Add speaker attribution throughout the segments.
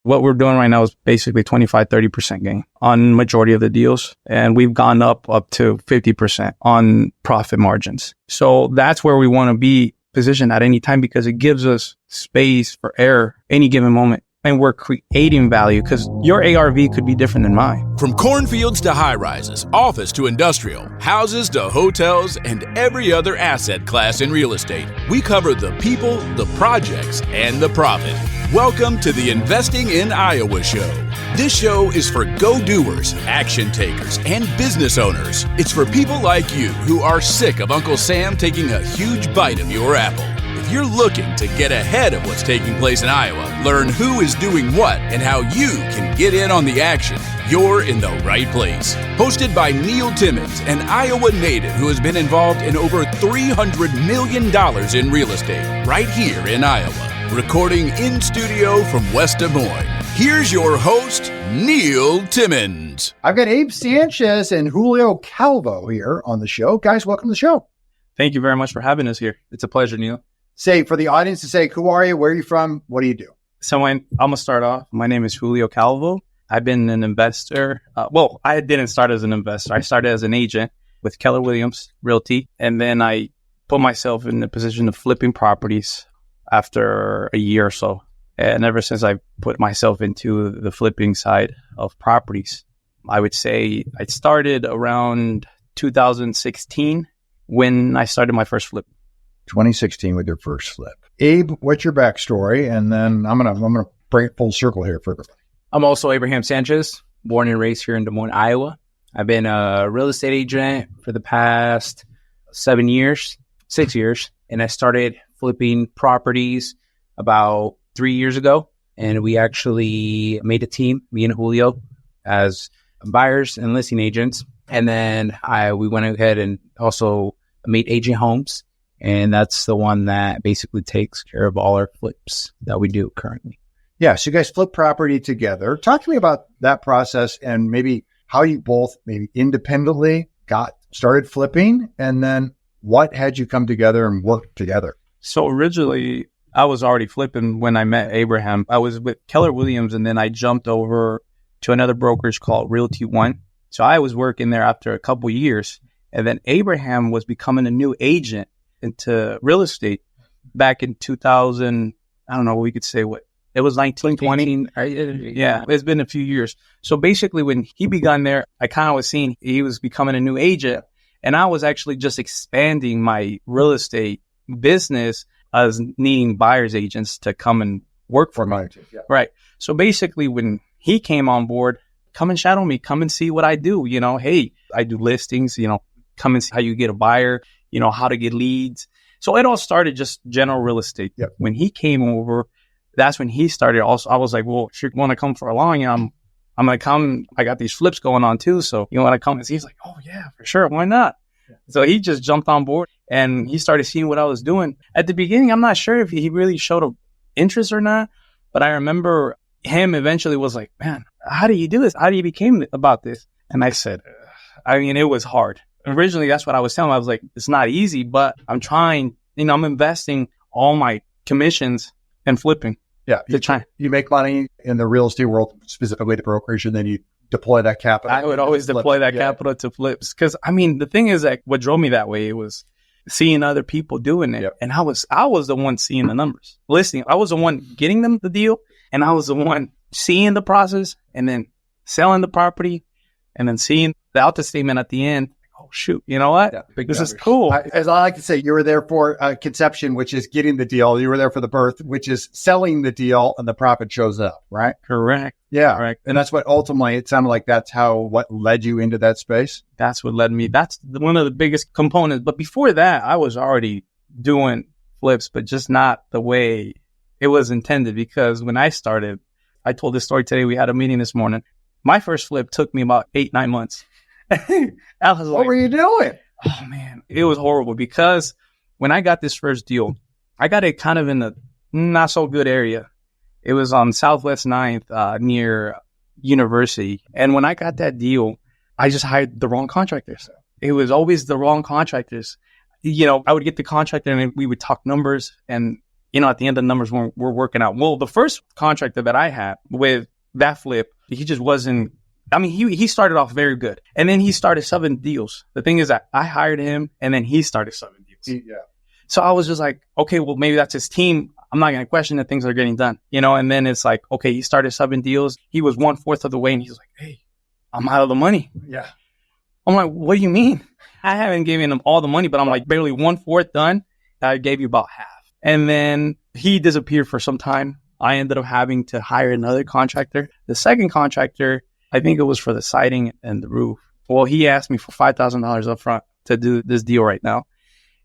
Speaker 1: What we're doing right now is basically 25-30% gain on majority of the deals. And we've gone up to 50% on profit margins. So that's where we want to be positioned at any time because it gives us space for error any given moment. And we're creating value because your ARV could be different than mine.
Speaker 2: From cornfields to high-rises, office to industrial, houses to hotels, and every other asset class in real estate, we cover the people, the projects, and the profit. Welcome to the Investing in Iowa show. This show is for go-doers, action takers, and business owners. It's for people like you who are sick of Uncle Sam taking a huge bite of your apple. If you're looking to get ahead of what's taking place in Iowa, learn who is doing what, and how you can get in on the action, you're in the right place. Hosted by Neil Timmins, an Iowa native who has been involved in over $300 million in real estate, right here in Iowa. Recording in studio from West Des Moines. Here's your host, Neil Timmins.
Speaker 3: I've got Abe Sanchez and Julio Calvo here on the show. Guys, welcome to the show.
Speaker 1: Thank you very much for having us here. It's a pleasure, Neil.
Speaker 3: Say, for the audience to say, who are you? Where are you from? What do you do?
Speaker 1: So I'm going to start off. My name is Julio Calvo. I've been an investor. I didn't start as an investor. I started as an agent with Keller Williams Realty. And then I put myself in the position of flipping properties after a year or so. And ever since I put myself into the flipping side of properties, I would say I started around 2016 when I started my first flip.
Speaker 3: 2016 with your first flip. Abe, what's your backstory? And then I'm gonna bring it full circle here for everybody.
Speaker 4: I'm also Abraham Sanchez, born and raised here in Des Moines, Iowa. I've been a real estate agent for the past 6 years, and I started flipping properties about 3 years ago. And we actually made a team, me and Julio, as buyers and listing agents. And then we went ahead and also made Agent Homes. And that's the one that basically takes care of all our flips that we do currently.
Speaker 3: Yeah, so you guys flip property together. Talk to me about that process and maybe how you both maybe independently got started flipping, and then what had you come together and work together?
Speaker 1: So originally, I was already flipping when I met Abraham. I was with Keller Williams, and then I jumped over to another brokerage called Realty One. So I was working there after a couple of years, and then Abraham was becoming a new agent into real estate back in 2000. I don't know, we could say what it was, 1920. Yeah, it's been a few years. So basically when he began there, I kind of was seeing he was becoming a new agent, and I was actually just expanding my real estate business as needing buyer's agents to come and work for me.
Speaker 3: Yeah.
Speaker 1: Right. So basically when he came on board, come and shadow me, come and see what I do. Hey, I do listings, come and see how you get a buyer, how to get leads. So it all started just general real estate.
Speaker 3: Yep.
Speaker 1: When he came over, that's when he started. Also, I was like, well, if you want to come for a long, I'm going to come. I got these flips going on too. So you want to come and see? He's like, oh yeah, for sure. Why not? Yeah. So he just jumped on board and he started seeing what I was doing. At the beginning, I'm not sure if he really showed an interest or not, but I remember him eventually was like, man, how do you do this? How do you become about this? And I said, it was hard. Originally, that's what I was telling him. I was like, it's not easy, but I'm trying, I'm investing all my commissions and flipping.
Speaker 3: Yeah. You make money in the real estate world, specifically the brokerage, and then you deploy that capital.
Speaker 1: I would always deploy that capital to flips. Because, the thing is that what drove me that way, it was seeing other people doing it. Yep. And I was the one seeing the numbers. Listening, I was the one getting them the deal, and I was the one seeing the process and then selling the property and then seeing the output statement at the end. Oh, shoot. You know what? Yeah, this is cool.
Speaker 3: As I like to say, you were there for conception, which is getting the deal. You were there for the birth, which is selling the deal, and the profit shows up, right?
Speaker 1: Correct.
Speaker 3: Yeah.
Speaker 1: Correct.
Speaker 3: And that's what ultimately, it sounded like that's what led you into that space.
Speaker 1: That's what led me. That's one of the biggest components. But before that, I was already doing flips, but just not the way it was intended. Because when I started, I told this story today. We had a meeting this morning. My first flip took me about 8-9 months. I was like,
Speaker 3: what were you doing?
Speaker 1: Oh man, it was horrible because when I got this first deal, I got it kind of in a not so good area. It was on Southwest 9th near University. And when I got that deal, I just hired the wrong contractors. It was always the wrong contractors. I would get the contractor and we would talk numbers and at the end, the numbers were working out. Well, the first contractor that I had with that flip, he just wasn't, he started off very good. And then he started subbing deals. The thing is that I hired him and then he started subbing deals.
Speaker 3: Yeah.
Speaker 1: So I was just like, okay, well, maybe that's his team. I'm not going to question that things are getting done, and then it's like, okay, he started subbing deals. He was 1/4 of the way and he's like, hey, I'm out of the money.
Speaker 3: Yeah.
Speaker 1: I'm like, what do you mean? I haven't given him all the money, but I'm like barely 1/4 done. I gave you about half. And then he disappeared for some time. I ended up having to hire another contractor. The second contractor, I think it was for the siding and the roof. Well, he asked me for $5,000 up front to do this deal right now.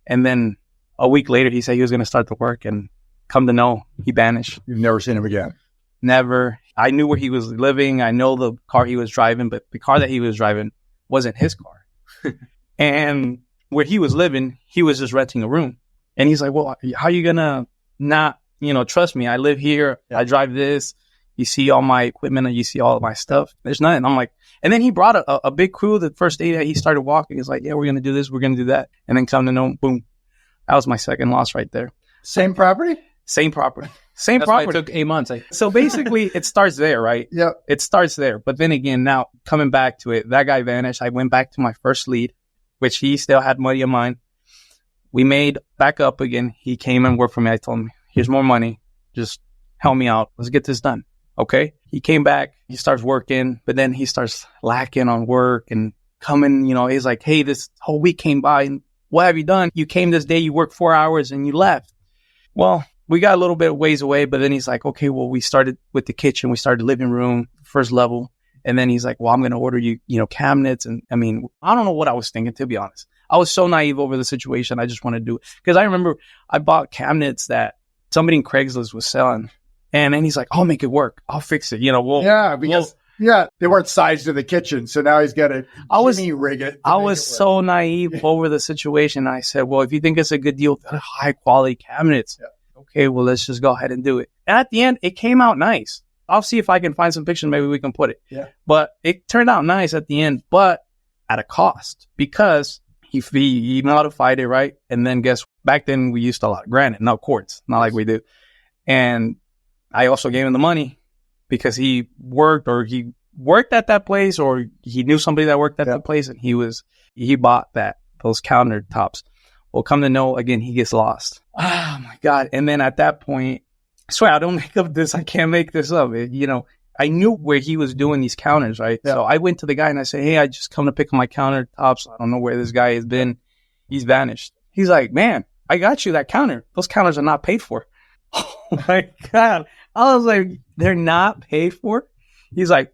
Speaker 1: And then a week later, he said he was going to start the work, and come to know, he vanished.
Speaker 3: You've never seen him again?
Speaker 1: Never. I knew where he was living. I know the car he was driving, but the car that he was driving wasn't his car. And where he was living, he was just renting a room. And he's like, well, how are you going to not, trust me? I live here. I drive this. You see all my equipment and you see all of my stuff. There's nothing. I'm like, and then he brought a big crew the first day that he started walking. He's like, yeah, we're going to do this. We're going to do that. And then come to know, boom. That was my second loss right there.
Speaker 3: Same property?
Speaker 1: Same property. Same
Speaker 4: That's
Speaker 1: property.
Speaker 4: why it took 8 months.
Speaker 1: So basically, it starts there, right?
Speaker 3: Yeah.
Speaker 1: It starts there. But then again, now coming back to it, that guy vanished. I went back to my first lead, which he still had money of mine. We made back up again. He came and worked for me. I told him, here's more money. Just help me out. Let's get this done. Okay. He came back. He starts working, but then he starts lacking on work and coming, he's like, hey, this whole week came by and what have you done? You came this day, you worked 4 hours and you left. Well, we got a little bit ways away, but then he's like, okay, well, we started with the kitchen. We started living room, first level. And then he's like, well, I'm going to order you, cabinets. And I don't know what I was thinking, to be honest. I was so naive over the situation. I just wanted to do it. Because I remember I bought cabinets that somebody in Craigslist was selling. And then he's like, I'll make it work. I'll fix it.
Speaker 3: They weren't sized to the kitchen. So now he's got to rig it.
Speaker 1: I was so naive over the situation. I said, well, if you think it's a good deal, high quality cabinets. Yeah. Okay, well, let's just go ahead and do it. And at the end, it came out nice. I'll see if I can find some pictures. Maybe we can put it.
Speaker 3: Yeah.
Speaker 1: But it turned out nice at the end, but at a cost because he modified it, right? And then back then we used a lot of granite, no quartz, not like we do. And I also gave him the money because he worked at that place or he knew somebody that worked at that place and he bought those countertops. Well, come to know, again, he gets lost. Oh, my God. And then at that point, I swear, I don't make up this. I can't make this up. I knew where he was doing these counters, right? Yeah. So I went to the guy and I said, hey, I just come to pick up my countertops. I don't know where this guy has been. He's vanished. He's like, man, I got you that counter. Those counters are not paid for. Oh, my God. I was like, they're not paid for? He's like,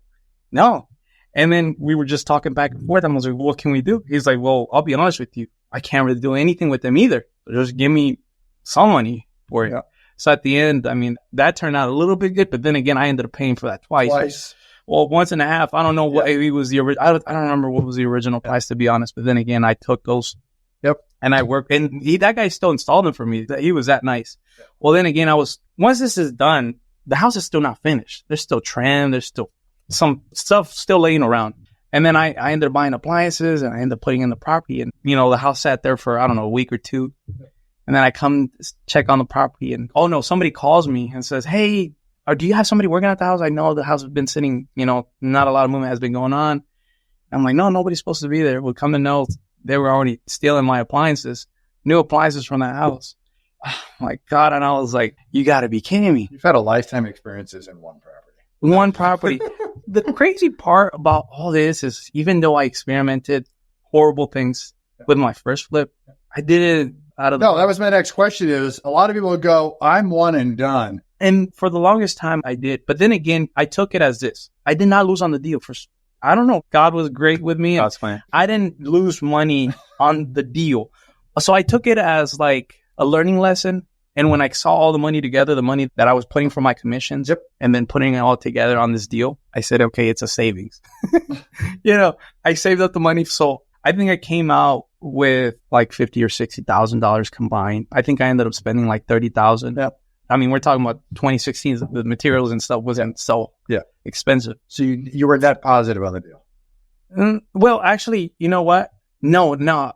Speaker 1: no. And then we were just talking back and forth. I was like, what can we do? He's like, well, I'll be honest with you. I can't really do anything with them either. Just give me some money for it. Yeah. So at the end, that turned out a little bit good. But then again, I ended up paying for that twice. Well, once and a half. I don't know what it was. I don't remember what was the original price, to be honest. But then again, I took those.
Speaker 3: Yep.
Speaker 1: And I worked. And that guy still installed them for me. He was that nice. Yeah. Well, then again, once this is done, the house is still not finished. There's still trim. There's still some stuff still laying around. And then I ended up buying appliances and I ended up putting in the property. And, the house sat there for, a week or two. And then I come check on the property and, oh, no, somebody calls me and says, hey, do you have somebody working at the house? I know the house has been sitting, not a lot of movement has been going on. I'm like, no, nobody's supposed to be there. We'll come to know they were already stealing my appliances, new appliances from that house. Oh, my God. And I was like, you got to be kidding me.
Speaker 3: You've had a lifetime experiences in one property.
Speaker 1: One property. The crazy part about all this is even though I experimented horrible things with my first flip, I did it out of
Speaker 3: No, that was my next question is a lot of people would go, I'm one and done.
Speaker 1: And for the longest time I did. But then again, I took it as this. I did not lose on the deal. I don't know. God was great with me.
Speaker 4: That's fine.
Speaker 1: I didn't lose money on the deal. So I took it as like a learning lesson. And when I saw all the money together, the money that I was putting for my commissions and then putting it all together on this deal, I said, okay, it's a savings. I saved up the money. So I think I came out with like $50,000 or $60,000 combined. I think I ended up spending like $30,000.
Speaker 3: Yeah.
Speaker 1: We're talking about 2016. The materials and stuff wasn't so expensive.
Speaker 3: So you were that positive on the deal?
Speaker 1: Well, actually, you know what? No,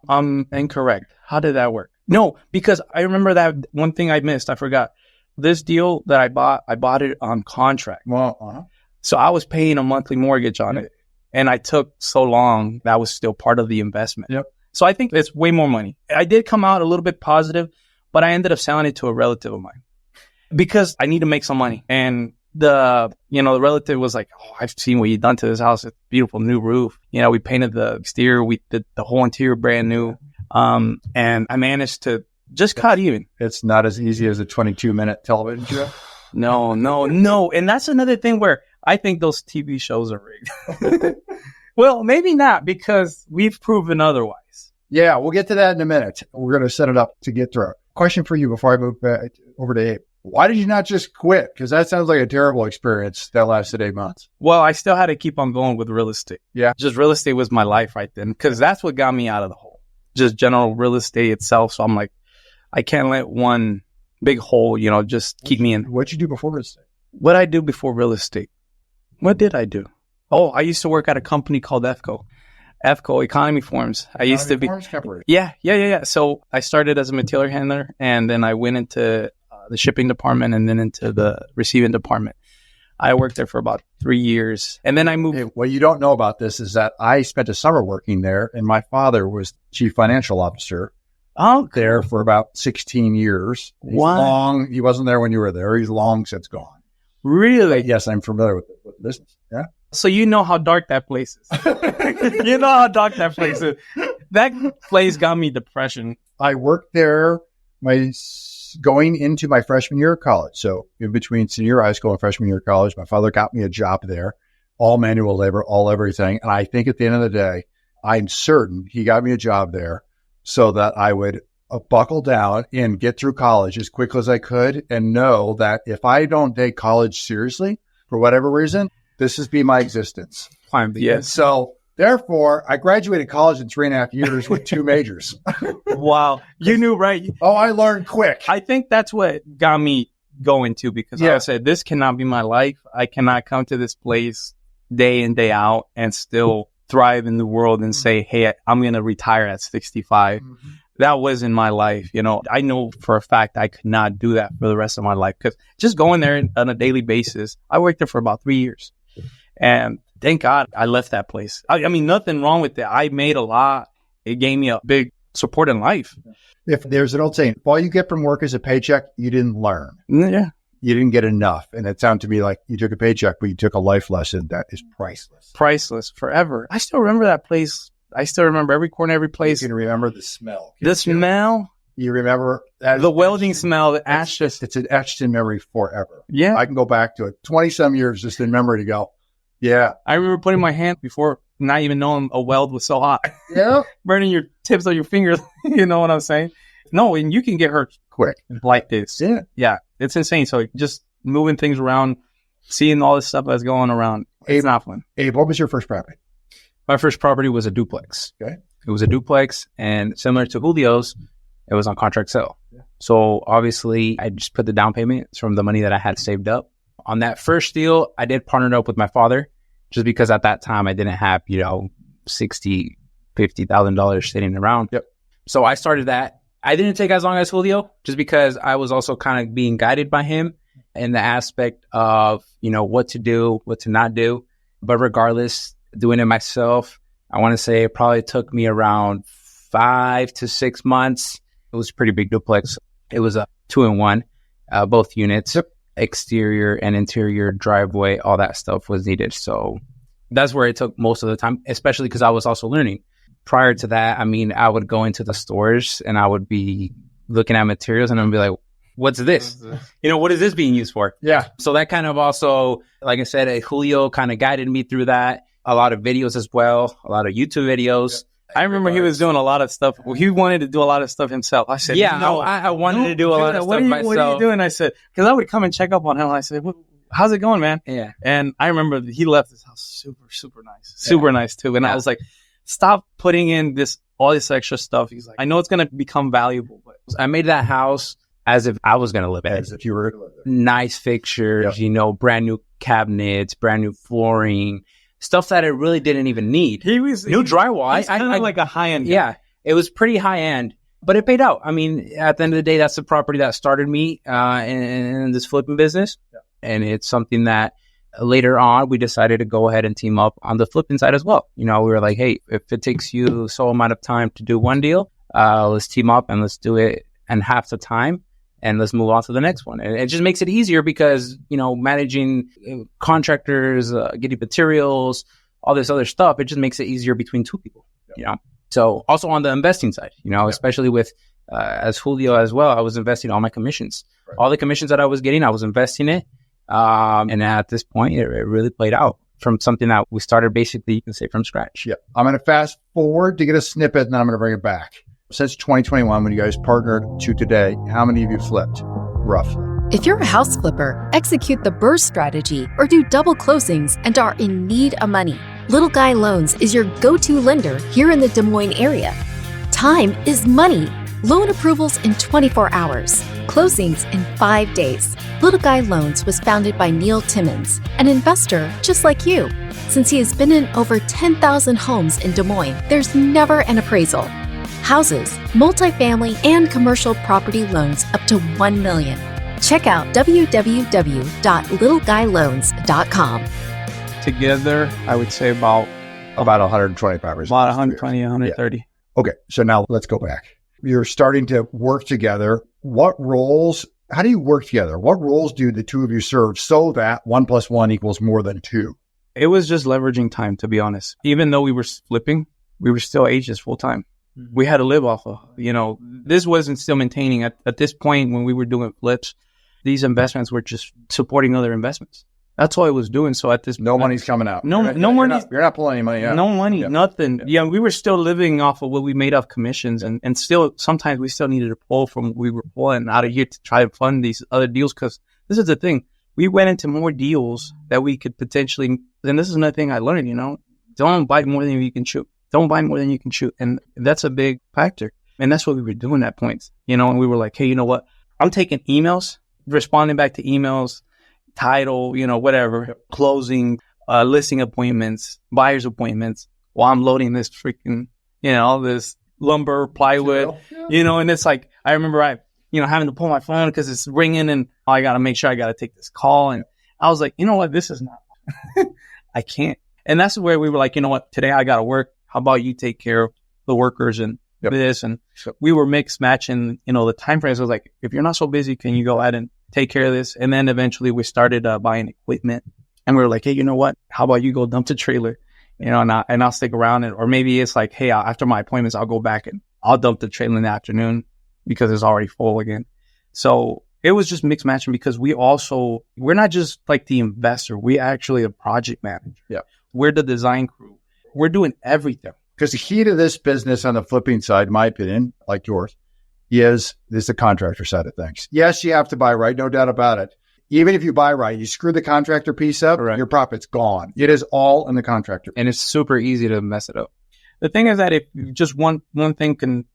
Speaker 1: I'm incorrect. How did that work? No, because I remember that one thing I missed. I forgot. This deal that I bought it on contract.
Speaker 3: Well,
Speaker 1: So I was paying a monthly mortgage on it. And I took so long, that was still part of the investment.
Speaker 3: Yep.
Speaker 1: So I think it's way more money. I did come out a little bit positive, but I ended up selling it to a relative of mine because I need to make some money. And the relative was like, oh, I've seen what you've done to this house. It's a beautiful new roof. We painted the exterior. We did the whole interior brand new. And I managed to just cut even.
Speaker 3: it's not as easy as a 22-minute television show.
Speaker 1: No. And that's another thing where I think those TV shows are rigged. Well, maybe not, because we've proven otherwise.
Speaker 3: Yeah, we'll get to that in a minute. We're going to set it up to get through. Question for you before I move back over to Abe. Why did you not just quit? Because that sounds like a terrible experience that lasted 8 months.
Speaker 1: Well, I still had to keep on going with real estate.
Speaker 3: Yeah.
Speaker 1: Just real estate was my life right then, because that's what got me out of the hole. Just general real estate itself. So I'm like, I can't let one big hole, just keep me in.
Speaker 3: What'd you do before real estate?
Speaker 1: What did I do before real estate? What did I do? Oh, I used to work at a company called EFCO Economy Forms. I used to be. Yeah. So I started as a material handler, and then I went into the shipping department and then into the receiving department. I worked there for about 3 years, and then I moved.
Speaker 3: Hey, what you don't know about this is that I spent a summer working there, and my father was chief financial officer there for about 16 years. He's long. He wasn't there when you were there. He's long since gone.
Speaker 1: Really?
Speaker 3: Yes, I'm familiar with the business. Yeah.
Speaker 1: So you know how dark that place is. You know how dark that place is. That place got me depression.
Speaker 3: I worked there going into my freshman year of college. So in between senior high school and freshman year of college, my father got me a job there, all manual labor, all everything. And I think at the end of the day, I'm certain he got me a job there so that I would buckle down and get through college as quickly as I could and know that if I don't take college seriously, for whatever reason, this is be my existence.
Speaker 1: Yes.
Speaker 3: So therefore, I graduated college in 3.5 years with 2 majors.
Speaker 1: Wow. You knew, right?
Speaker 3: Oh, I learned quick.
Speaker 1: I think that's what got me going too, because I said, this cannot be my life. I cannot come to this place day in, day out and still thrive in the world and say, hey, I'm going to retire at 65. Mm-hmm. That wasn't my life. I know for a fact I could not do that for the rest of my life, because just going there on a daily basis, I worked there for about 3 years. And thank God I left that place. I mean, nothing wrong with it. I made a lot. It gave me a big support in life.
Speaker 3: If there's an old saying, if all you get from work is a paycheck, you didn't learn.
Speaker 1: Yeah.
Speaker 3: You didn't get enough. And it sounded to me like you took a paycheck, but you took a life lesson that is priceless.
Speaker 1: Priceless forever. I still remember that place. I still remember every corner, every place.
Speaker 3: You can remember the smell.
Speaker 1: The smell.
Speaker 3: You remember
Speaker 1: the welding smell, the ash.
Speaker 3: It's an etched in memory forever.
Speaker 1: Yeah.
Speaker 3: I can go back to it 20-some years just in memory to go, yeah.
Speaker 1: I remember putting my hand before, not even knowing a weld was so hot.
Speaker 3: Yeah.
Speaker 1: Burning your tips of your fingers. You know what I'm saying? No, and you can get hurt
Speaker 3: quick
Speaker 1: like this.
Speaker 3: Yeah.
Speaker 1: Yeah. It's insane. So just moving things around, seeing all this stuff that's going around. It's not fun.
Speaker 3: Abe, what was your first property?
Speaker 1: My first property was a duplex.
Speaker 3: Okay.
Speaker 1: It was a duplex, and similar to Julio's, it was on contract sale. Yeah. So obviously, I just put the down payment from the money that I had saved up. On that first deal, I did partner up with my father, just because at that time I didn't have, $60,000, $50,000 sitting around.
Speaker 3: Yep.
Speaker 1: So I started that. I didn't take as long as Julio, just because I was also kind of being guided by him in the aspect of, what to do, what to not do. But regardless, doing it myself, I want to say it probably took me around 5 to 6 months. It was a pretty big duplex. It was a 2-in-1, both units. Yep. Exterior and interior, driveway, all that stuff was needed. So that's where it took most of the time, especially because I was also learning. Prior to that, I would go into the stores and I would be looking at materials and I'd be like, what's this? What is this being used for?
Speaker 3: Yeah.
Speaker 1: So that kind of also, like I said, Julio kind of guided me through that. A lot of videos as well, a lot of YouTube videos. I remember he was doing a lot of stuff. Well, he wanted to do a lot of stuff himself. I said, yeah, no, I wanted to do a lot of stuff myself. What are you doing? I said, because I would come and check up on him. And I said, how's it going, man? Yeah. And I remember he left his house super, super nice. Super nice, too. And I was like, stop putting in all this extra stuff. He's like, I know it's going to become valuable. But I made that house as if I was going to live in it.
Speaker 3: As if you were going to live there.
Speaker 1: Nice fixtures, brand new cabinets, brand new flooring. Stuff that I really didn't even need. New drywall.
Speaker 4: He's kind of like a high-end guy.
Speaker 1: Yeah, it was pretty high-end.
Speaker 4: But it paid out. I mean, at the end of the day, that's the property that started me in this flipping business. Yeah. And it's something that later on, we decided to go ahead and team up on the flipping side as well. You know, we were like, hey, if it takes you so amount of time to do one deal, let's team up and let's do it in half the time. And let's move on to the next one. And it just makes it easier because, you know, managing contractors, getting materials, all this other stuff, it just makes it easier between two people, you know. So also on the investing side, you know, especially with as Julio as well, I was investing all my commissions. Right. All the commissions that I was getting, I was investing it. And at this point, it really played out from something that we started basically, you can say, from scratch.
Speaker 3: Yeah. I'm going to fast forward to get a snippet and then I'm going to bring it back. Since 2021, when you guys partnered to today, how many of you flipped, roughly?
Speaker 5: If you're a house flipper, execute the burst strategy or do double closings and are in need of money, Little Guy Loans is your go-to lender here in the Des Moines area. Time is money. Loan approvals in 24 hours. Closings in 5 days. Little Guy Loans was founded by Neil Timmins, an investor just like you. Since he has been in over 10,000 homes in Des Moines, there's never an appraisal. Houses, multifamily, and commercial property loans up to $1 million. Check out www.littleguyloans.com.
Speaker 1: Together, I would say about
Speaker 3: 125 hours.
Speaker 1: About 120, 130.
Speaker 3: Yeah. Okay, so now let's go back. You're starting to work together. What roles, how do you work together? What roles do the two of you serve so that 1 + 1 equals more than 2?
Speaker 1: It was just leveraging time, to be honest. Even though we were flipping, we were still agents full time. We had to live off of, you know, this wasn't still maintaining. At this point, when we were doing flips, these investments were just supporting other investments. That's all it was doing. So at this
Speaker 3: no money's coming out.
Speaker 1: No money.
Speaker 3: You're not pulling any money out.
Speaker 1: No money, nothing. Yeah, we were still living off of what we made off commissions, and still sometimes we still needed to pull from what we were pulling out of here to try to fund these other deals. Because this is the thing, we went into more deals that we could potentially. And this is another thing I learned. You know, don't bite more than you can chew. Don't buy more than you can chew. And that's a big factor. And that's what we were doing at points, you know, and we were like, hey, you know what? I'm taking emails, responding back to emails, title, you know, whatever, closing, listing appointments, buyer's appointments, while I'm loading this freaking, you know, all this lumber, plywood, you know, and it's like, I remember having to pull my phone because it's ringing and I got to make sure I got to take this call. And I was like, you know what? This is not, I can't. And that's where we were like, you know what? Today I got to work. How about you take care of the workers and this? And we were mix matching, you know, the time frames. I was like, if you're not so busy, can you go ahead and take care of this? And then eventually we started buying equipment and we were like, hey, you know what? How about you go dump the trailer, you know, and I'll stick around. Or maybe it's like, hey, after my appointments, I'll go back and I'll dump the trailer in the afternoon because it's already full again. So it was just mix matching because we're not just like the investor. We actually a project manager. Yeah. We're the design crew. We're doing everything.
Speaker 3: Because the key to this business on the flipping side, in my opinion, like yours, is the contractor side of things. Yes, you have to buy right, no doubt about it. Even if you buy right, you screw the contractor piece up, your profit's gone. It is all in the contractor piece.
Speaker 4: And it's super easy to mess it up.
Speaker 1: The thing is that if just one thing can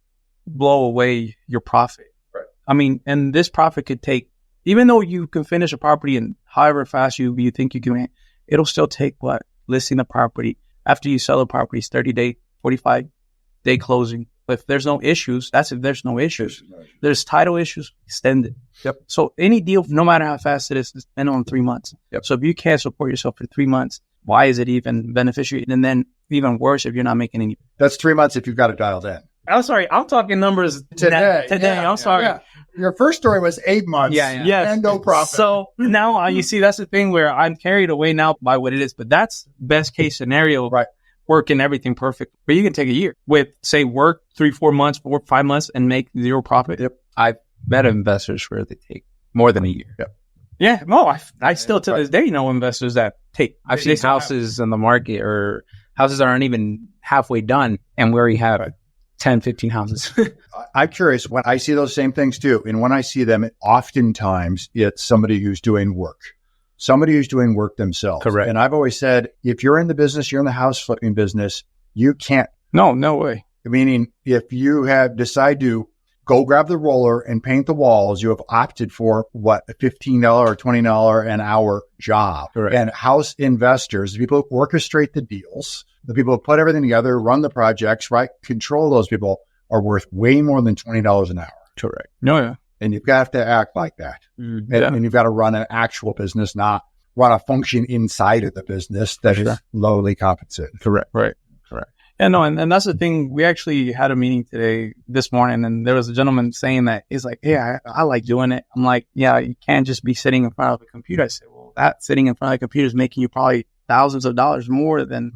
Speaker 1: blow away your profit. Right. I mean, and this profit could take, even though you can finish a property and however fast you think you can, it'll still take what? Listing the property. After you sell the property, 30-day, 45-day closing. But if there's no issues, that's if there's no issues. There's title issues, extend it. Yep. So any deal, no matter how fast it is minimum 3 months. Yep. So if you can't support yourself for 3 months, why is it even beneficial? And then even worse if you're not making any.
Speaker 3: That's 3 months if you've got it dialed in.
Speaker 1: I'm sorry. I'm talking numbers today. I'm sorry. Yeah.
Speaker 3: Your first story was 8 months.
Speaker 1: Yes.
Speaker 3: And no profit.
Speaker 1: So now you see, that's the thing where I'm carried away now by what it is. But that's best case scenario. Right. Working everything perfect. But you can take a year with, say, work 3-4 months, 4-5 months and make zero profit.
Speaker 4: Yep. I've met investors where they take more than a year.
Speaker 3: Yep.
Speaker 1: Yeah. No, I still to this day know investors that take.
Speaker 4: I've seen houses in the market or houses that aren't even halfway done and we already have 10, 15 houses.
Speaker 3: I'm curious when I see those same things too. And when I see them, oftentimes it's somebody who's doing work. Somebody who's doing work themselves.
Speaker 1: Correct.
Speaker 3: And I've always said, if you're in the business, you're in the house flipping business, you can't.
Speaker 1: No way.
Speaker 3: Meaning, if you have decided to go grab the roller and paint the walls, you have opted for what, a $15 or $20 an hour job.
Speaker 1: Correct.
Speaker 3: And house investors, the people who orchestrate the deals, the people who put everything together, run the projects, right, control those people, are worth way more than $20 an hour.
Speaker 1: Correct. No, yeah.
Speaker 3: And you've got to act like that. And you've got to run an actual business, not run a function inside of the business that is lowly compensated.
Speaker 1: Correct. Right. Correct. Yeah, no, and that's the thing. We actually had a meeting this morning, and there was a gentleman saying that he's like, hey, I like doing it. I'm like, yeah, you can't just be sitting in front of a computer. I said, well, that sitting in front of a computer is making you probably thousands of dollars more than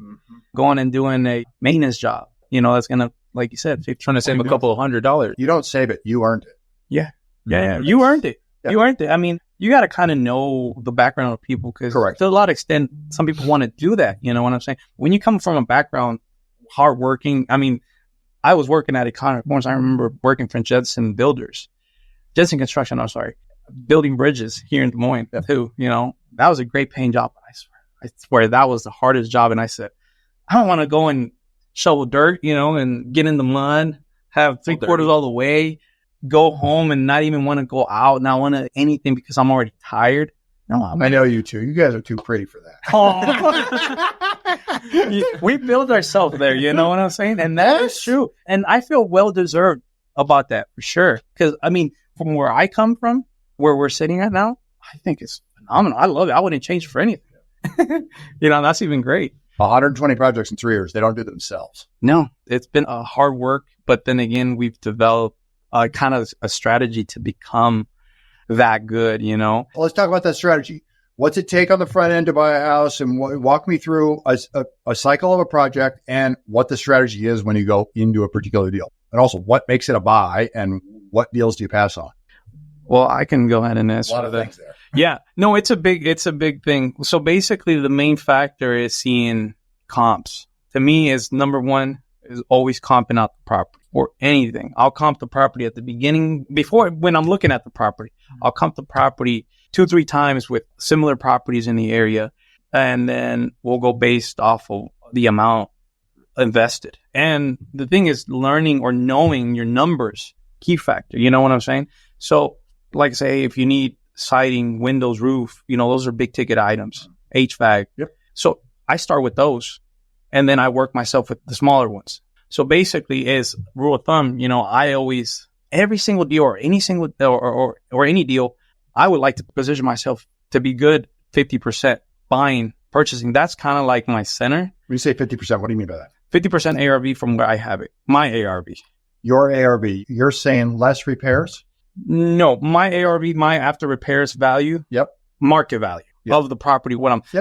Speaker 1: going and doing a maintenance job. That's going to, like you said, trying to save a couple of $100.
Speaker 3: You don't save it. You earned it.
Speaker 1: Yeah. Yeah. You earned it. Yeah. You earned it. I mean, you got to kind of know the background of people because to a lot of extent, some people want to do that. You know what I'm saying? When you come from a background, hardworking, I mean, I was working at Economic once. I remember working for Jensen Construction, building bridges here in Des Moines too. That was a great paying job. I swear that was the hardest job. And I said, I don't want to go and shovel dirt, and get in the mud, have 3/4 all the way, go home and not even want to go out, not want to anything because I'm already tired. No,
Speaker 3: I know you two. You guys are too pretty for that.
Speaker 1: Oh. We build ourselves there, you know what I'm saying? And that is true. And I feel well-deserved about that for sure. Because, I mean, from where I come from, where we're sitting at now, I think it's phenomenal. I love it. I wouldn't change for anything. That's even great.
Speaker 3: 120 projects in 3 years. They don't do it themselves.
Speaker 1: No, it's been a hard work. But then again, we've developed kind of a strategy to become that good, Well,
Speaker 3: let's talk about that strategy. What's it take on the front end to buy a house? And walk me through a cycle of a project and what the strategy is when you go into a particular deal. And also what makes it a buy and what deals do you pass on?
Speaker 1: Well, I can go ahead and answer
Speaker 3: a lot of things there.
Speaker 1: Yeah, no, it's a big thing. So basically the main factor is seeing comps. To me is number one is always comping out the property or anything. I'll comp the property at the beginning when I'm looking at the property. I'll comp the property 2-3 times with similar properties in the area. And then we'll go based off of the amount invested. And the thing is learning or knowing your numbers, key factor. You know what I'm saying? So like I say, if you need siding, windows, roof, those are big ticket items, HVAC.
Speaker 3: Yep.
Speaker 1: So I start with those and then I work myself with the smaller ones. So basically as rule of thumb, I always, every single deal or any single or any deal, I would like to position myself to be good 50% buying, purchasing. That's kind of like my center.
Speaker 3: When you say 50%, what do you mean by that?
Speaker 1: 50% ARV from where I have it. My ARV.
Speaker 3: Your ARV. You're saying less repairs?
Speaker 1: No, my ARV, my after repairs value.
Speaker 3: Yep.
Speaker 1: Market value of the property.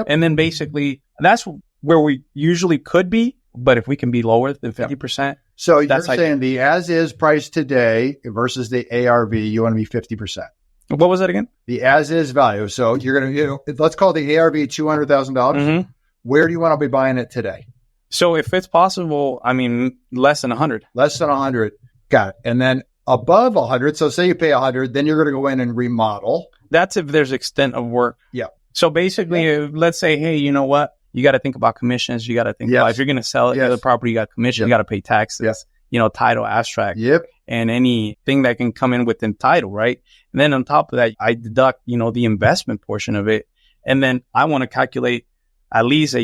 Speaker 1: And then basically that's where we usually could be. But if we can be lower than 50%.
Speaker 3: So you're saying the as-is price today versus the ARV, you want to be 50%.
Speaker 1: What was that again?
Speaker 3: The as-is value. So you're going to, let's call the ARV $200,000. Mm-hmm. Where do you want to be buying it today?
Speaker 1: So if it's possible, I mean, less than 100.
Speaker 3: Less than 100. Got it. And then above 100, so say you pay 100, then you're going to go in and remodel.
Speaker 1: That's if there's extent of work.
Speaker 3: Yeah.
Speaker 1: So basically, let's say, hey, you know what? You got to think about commissions. You got to think about if you're going to sell it, the property, you got commission, you got to pay taxes, title, abstract, and anything that can come in within title, right? And then on top of that, I deduct, the investment portion of it. And then I want to calculate at least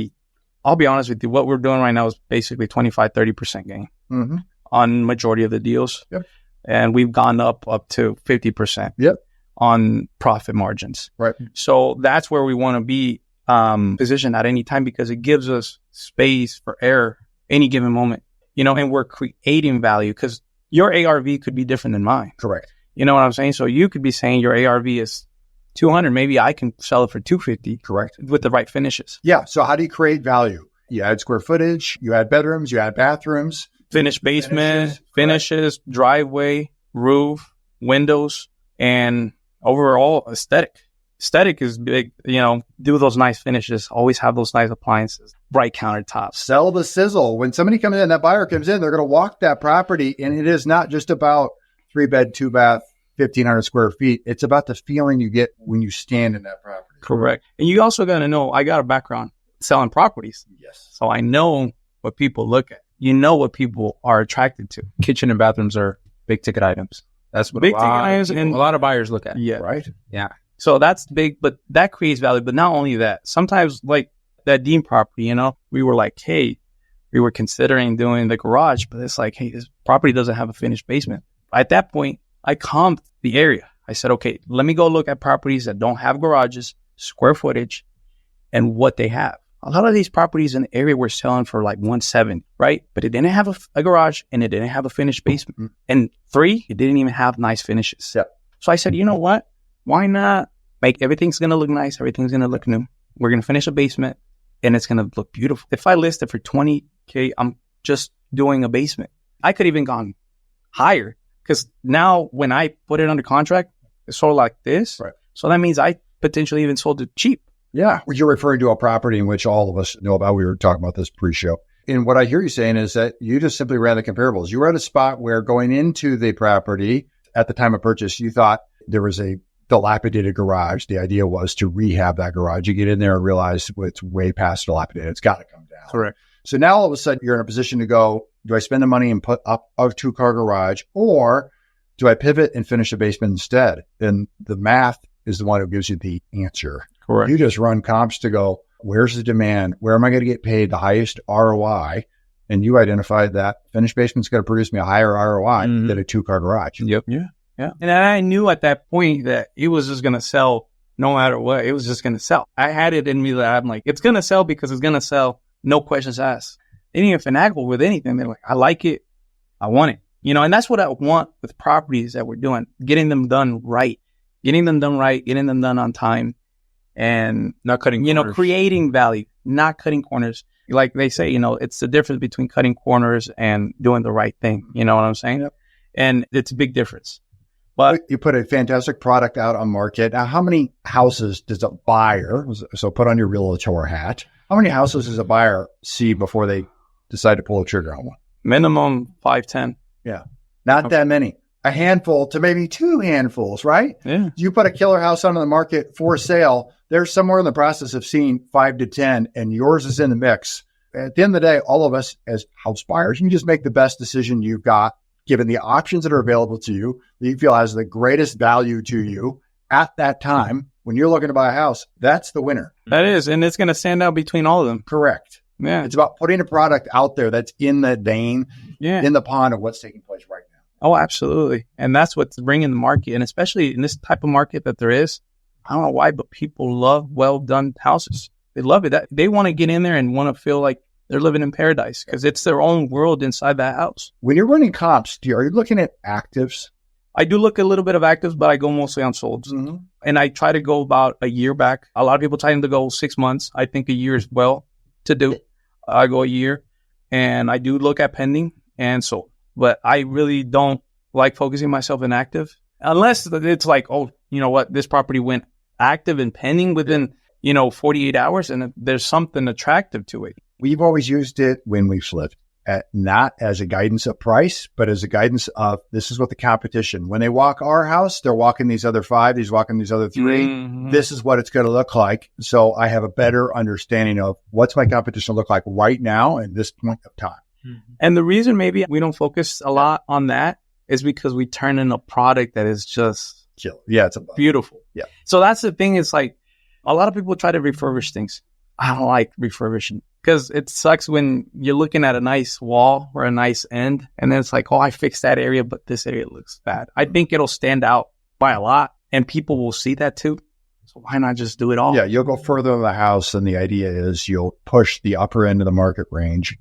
Speaker 1: I'll be honest with you, what we're doing right now is basically 25-30% gain on majority of the deals.
Speaker 3: Yep.
Speaker 1: And we've gone up to 50% on profit margins.
Speaker 3: Right.
Speaker 1: So that's where we want to be positioned at any time because it gives us space for error any given moment, and we're creating value because your ARV could be different than mine.
Speaker 3: Correct.
Speaker 1: You know what I'm saying? So you could be saying your ARV is 200. Maybe I can sell it for 250.
Speaker 3: Correct.
Speaker 1: With the right finishes.
Speaker 3: Yeah. So how do you create value? You add square footage, you add bedrooms, you add bathrooms.
Speaker 1: Finished basement, finishes, driveway, roof, windows, and overall aesthetic. Aesthetic is big, do those nice finishes, always have those nice appliances, bright countertops.
Speaker 3: Sell the sizzle. When somebody comes in, that buyer comes in, they're going to walk that property, and it is not just about 3-bed, 2-bath, 1,500 square feet. It's about the feeling you get when you stand in that property.
Speaker 1: Correct. And you also got to know, I got a background selling properties.
Speaker 3: Yes.
Speaker 1: So I know what people look at. What people are attracted to.
Speaker 4: Kitchen and bathrooms are big ticket items. That's what
Speaker 1: big ticket items and
Speaker 4: a lot of buyers look at.
Speaker 1: Yeah.
Speaker 3: Right?
Speaker 4: Yeah.
Speaker 1: So that's big, but that creates value. But not only that, sometimes like that Dean property, we were like, hey, We were considering doing the garage, but it's like, hey, this property doesn't have a finished basement. At that point, I comped the area. I said, okay, let me go look at properties that don't have garages, square footage, and what they have. A lot of these properties in the area were selling for like 170, right? But it didn't have a garage and it didn't have a finished basement. And 3, it didn't even have nice finishes.
Speaker 3: Yeah.
Speaker 1: So I said, you know what? Why not make everything's going to look nice? Everything's going to look new. We're going to finish a basement and it's going to look beautiful. If I list it for $20K, I'm just doing a basement. I could even gone higher because now when I put it under contract, it's sold like this.
Speaker 3: Right.
Speaker 1: So that means I potentially even sold it cheap.
Speaker 3: Yeah. You're referring to a property in which all of us know about. We were talking about this pre-show. And what I hear you saying is that you just simply ran the comparables. You were at a spot where going into the property at the time of purchase, you thought there was a dilapidated garage. The idea was to rehab that garage. You get in there and realize it's way past dilapidated. It's got to come down.
Speaker 1: Correct.
Speaker 3: So now all of a sudden you're in a position to go, do I spend the money and put up a 2-car garage, or do I pivot and finish a basement instead? And the math is the one who gives you the answer.
Speaker 1: Correct.
Speaker 3: You just run comps to go, where's the demand? Where am I going to get paid the highest ROI? And you identified that finished basement's going to produce me a higher ROI than a 2-car garage.
Speaker 1: Yep. Yeah. Yeah. And I knew at that point that it was just going to sell no matter what. It was just going to sell. I had it in me that I'm like, it's going to sell because it's going to sell. No questions asked. They didn't even finagle with anything. They're like, I like it. I want it. And that's what I want with properties that we're doing, getting them done right, getting them done on time. And
Speaker 4: not cutting corners.
Speaker 1: Creating value, not cutting corners. Like they say, it's the difference between cutting corners and doing the right thing. You know what I'm saying? Yep. And it's a big difference. But
Speaker 3: you put a fantastic product out on market. Now, how many houses does a buyer, so put on your realtor hat, how many houses does a buyer see before they decide to pull the trigger on one?
Speaker 1: Minimum 5-10.
Speaker 3: Yeah. Not that many. A handful to maybe 2 handfuls, right?
Speaker 1: Yeah.
Speaker 3: You put a killer house on the market for sale, they're somewhere in the process of seeing 5 to 10, and yours is in the mix. At the end of the day, all of us as house buyers, you just make the best decision you've got, given the options that are available to you, that you feel has the greatest value to you at that time. When you're looking to buy a house, that's the winner.
Speaker 1: That is, and it's going to stand out between all of them.
Speaker 3: Correct.
Speaker 1: Yeah.
Speaker 3: It's about putting a product out there that's in the vein, in the pond of what's taking place right now.
Speaker 1: Oh, absolutely. And that's what's bringing the market. And especially in this type of market that there is, I don't know why, but people love well-done houses. They love it. They want to get in there and want to feel like they're living in paradise because it's their own world inside that house.
Speaker 3: When you're running comps, are you looking at actives?
Speaker 1: I do look a little bit of actives, but I go mostly on solds.
Speaker 3: Mm-hmm.
Speaker 1: And I try to go about a year back. A lot of people tend to go 6 months. I think a year is well to do. I go a year. And I do look at pending and sold. But I really don't like focusing myself in active. Unless it's like, oh, you know what? This property went active and pending within, 48 hours. And there's something attractive to it.
Speaker 3: We've always used it when we've flipped, not as a guidance of price, but as a guidance of this is what the competition. When they walk our house, they're walking these other 5, he's walking these other 3. Mm-hmm. This is what it's going to look like. So I have a better understanding of what's my competition look like right now at this point of time.
Speaker 1: Mm-hmm. And the reason maybe we don't focus a lot on that is because we turn in a product that is just
Speaker 3: it's
Speaker 1: beautiful.
Speaker 3: Yeah.
Speaker 1: So that's the thing. It's like a lot of people try to refurbish things. I don't like refurbishing because it sucks when you're looking at a nice wall or a nice end and then it's like, oh, I fixed that area, but this area looks bad. I think it'll stand out by a lot and people will see that too. So why not just do it all?
Speaker 3: Yeah, you'll go further in the house, and the idea is you'll push the upper end of the market range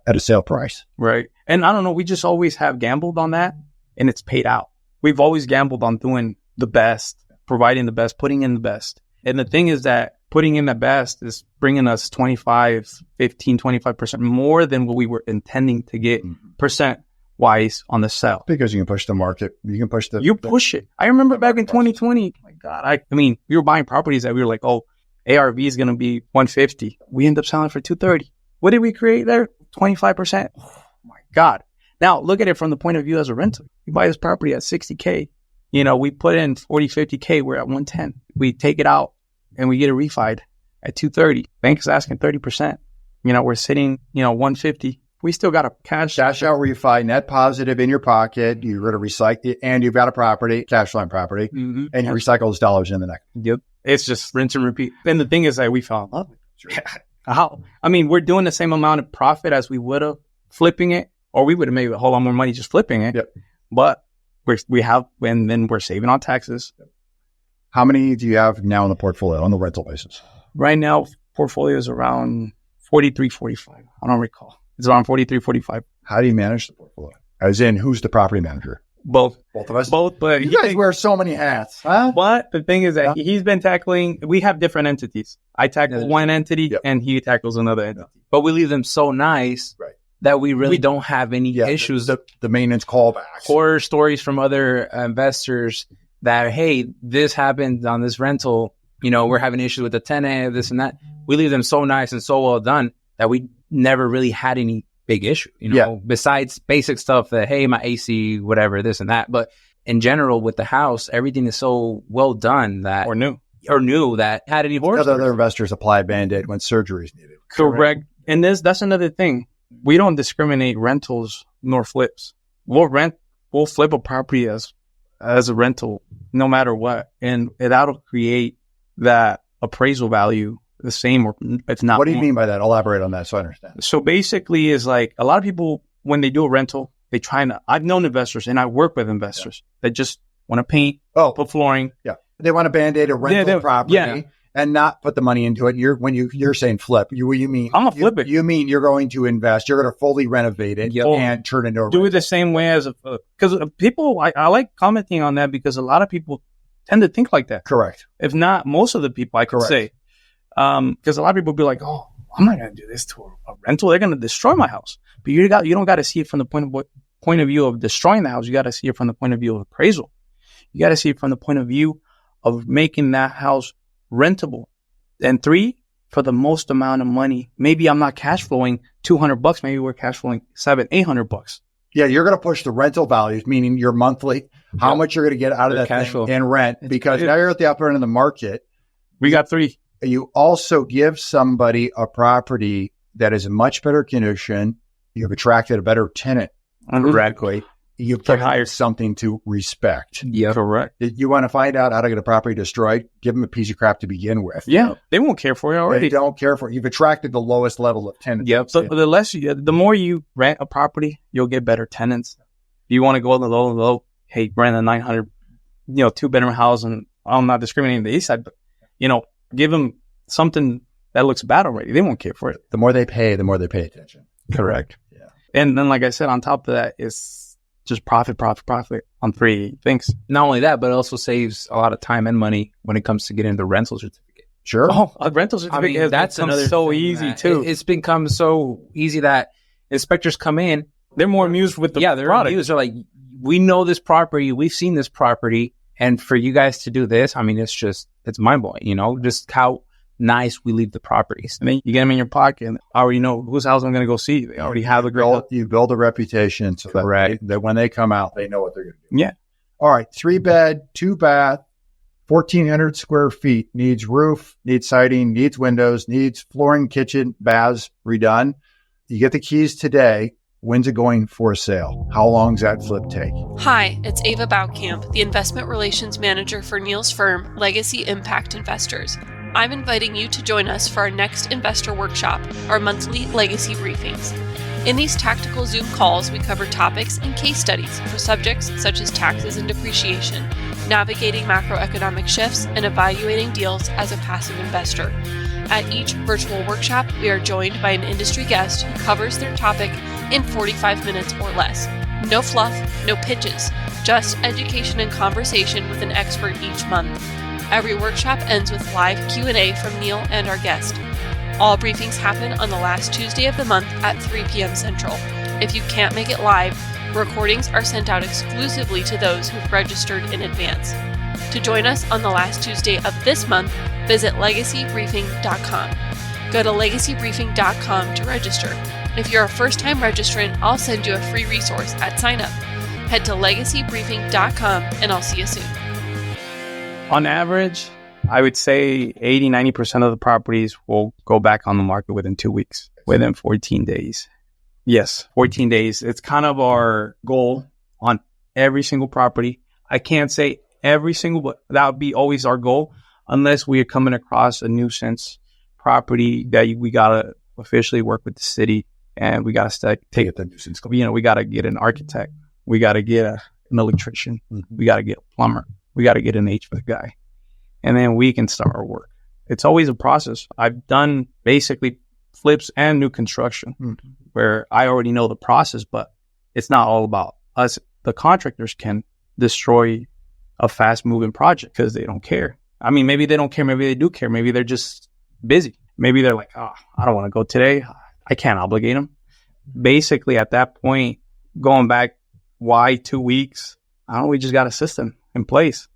Speaker 3: at a sale price.
Speaker 1: Right. And I don't know, we just always have gambled on that and it's paid out. We've always gambled on doing the best, providing the best, putting in the best. And the thing is that putting in the best is bringing us 25% more than what we were intending to get percent wise on the sale.
Speaker 3: Because you can push the market. You can push
Speaker 1: push it. I remember back in 2020, my God, I mean, we were buying properties that we were like, oh, ARV is going to be 150. We end up selling for 230. What did we create there? 25%. Oh my God. Now look at it from the point of view as a renter. You buy this property at 60K. We put in 40, 50K. We're at 110. We take it out and we get it refied at 230. Bank is asking 30%. We're sitting, 150. We still got a cash
Speaker 3: out refi, net positive in your pocket. You're going to recycle, and you've got a property, cash line property, and you recycle those dollars in the next.
Speaker 1: Yep. It's just rinse and repeat. And the thing is that we fell in love with it. We're doing the same amount of profit as we would have flipping it, or we would have made a whole lot more money just flipping it.
Speaker 3: Yep.
Speaker 1: But and then we're saving on taxes.
Speaker 3: How many do you have now in the portfolio on the rental basis?
Speaker 1: Right now, portfolio is around 43, 45. I don't recall. It's around 43, 45.
Speaker 3: How do you manage the portfolio? As in, who's the property manager?
Speaker 1: Both
Speaker 3: of us.
Speaker 1: But
Speaker 3: you guys wear so many hats, huh?
Speaker 1: But the thing is that he's been tackling. We have different entities. I tackle one entity, and he tackles another entity.
Speaker 4: But we leave them so nice that we really don't have any issues.
Speaker 3: The maintenance callbacks,
Speaker 4: horror stories from other investors that, hey, this happened on this rental. We're having issues with the tenant, this and that. We leave them so nice and so well done that we never really had any big issue, besides basic stuff that, hey, my AC, whatever, this and that. But in general, with the house, everything is so well done that,
Speaker 1: or new that
Speaker 4: had any horror.
Speaker 3: Other investors apply a Band-Aid when surgery is needed.
Speaker 1: Correct. And that's another thing. We don't discriminate rentals nor flips. We'll flip a property as a rental, no matter what. And that'll create that appraisal value the same, or if not.
Speaker 3: What do you mean by that? Elaborate on that so I understand.
Speaker 1: So basically is like a lot of people, when they do a rental, I've known investors and I work with investors that just want to paint, put flooring.
Speaker 3: Yeah. They want to Band-Aid a rental property and not put the money into it. You're saying flip. You mean
Speaker 1: I'm gonna flip it.
Speaker 3: You mean you're going to invest, you're going to fully renovate it and turn it into a
Speaker 1: do rental. It the same way as because people, I like commenting on that because a lot of people tend to think like that.
Speaker 3: Correct.
Speaker 1: If not most of the people, I could say. Because a lot of people be like, "Oh, I'm not going to do this to a rental. They're going to destroy my house." But you don't got to see it from the point of view of destroying the house. You got to see it from the point of view of appraisal. You got to see it from the point of view of making that house rentable. And 3, for the most amount of money. Maybe I'm not cash flowing $200. Maybe we're cash flowing $700-800.
Speaker 3: Yeah, you're going to push the rental values, meaning your monthly, how much you're going to get out of that cash flow and rent, because now you're at the upper end of the market.
Speaker 1: We got 3.
Speaker 3: You also give somebody a property that is in much better condition. You've attracted a better tenant. Correctly. You've hired something to respect.
Speaker 1: Yeah, correct.
Speaker 3: You want to find out how to get a property destroyed? Give them a piece of crap to begin with.
Speaker 1: Yeah, they won't care for you already.
Speaker 3: They don't care for it. You've attracted the lowest level of tenants.
Speaker 1: Yep. So the more you rent a property, you'll get better tenants. If you want to go on the low, hey, rent a 900, 2-bedroom house, and I'm not discriminating the east side, but give them something that looks bad already. They won't care for it.
Speaker 3: The more they pay attention.
Speaker 1: Correct. Yeah. And then, like I said, on top of that, it's just profit on 3 things.
Speaker 4: Not only that, but it also saves a lot of time and money when it comes to getting the rental certificate.
Speaker 3: Sure.
Speaker 1: Oh, a rental certificate that's so easy too.
Speaker 4: It's become so easy that inspectors come in.
Speaker 1: They're more amused with the product.
Speaker 4: Amused. They're like, we know this property. We've seen this property. And for you guys to do this, it's mind-blowing, just how nice we leave the properties.
Speaker 1: And then you get them in your pocket and I already know whose house I'm going to go see. They already have
Speaker 3: you build a reputation so that when they come out, they know what they're going to do.
Speaker 1: Yeah.
Speaker 3: All right. 3-bed, 2-bath, 1,400 square feet, needs roof, needs siding, needs windows, needs flooring, kitchen, baths redone. You get the keys today. When's it going for sale? How long does that flip take?
Speaker 6: Hi, it's Ava Baukamp, the Investment Relations Manager for Neil's firm, Legacy Impact Investors. I'm inviting you to join us for our next investor workshop, our monthly Legacy briefings. In these tactical Zoom calls, we cover topics and case studies for subjects such as taxes and depreciation, navigating macroeconomic shifts, and evaluating deals as a passive investor. At each virtual workshop, we are joined by an industry guest who covers their topic in 45 minutes or less. No fluff, no pitches, just education and conversation with an expert each month. Every workshop ends with live Q&A from Neil and our guest. All briefings happen on the last Tuesday of the month at 3 p.m. Central. If you can't make it live, recordings are sent out exclusively to those who've registered in advance. To join us on the last Tuesday of this month, visit legacybriefing.com. Go to legacybriefing.com to register. If you're a first-time registrant, I'll send you a free resource at sign up. Head to legacybriefing.com and I'll see you soon.
Speaker 1: On average, I would say 80-90% of the properties will go back on the market within 2 weeks, within 14 days. Yes, 14 days. It's kind of our goal on every single property. I can't say every single, but that would be always our goal unless we are coming across a nuisance property that we got to officially work with the city, and we got to take
Speaker 3: the nuisance.
Speaker 1: we got to get an architect. We got to get an electrician.
Speaker 3: Mm-hmm.
Speaker 1: We got to get a plumber. We got to get an HVAC guy. And then we can start our work. It's always a process. I've done basically flips and new construction where I already know the process, but it's not all about us. The contractors can destroy a fast moving project because they don't care. I mean, maybe they don't care. Maybe they do care. Maybe they're just busy. Maybe they're like, oh, I don't want to go today. I can't obligate them. Basically, at that point, going back, why 2 weeks? I don't. We just got a system in place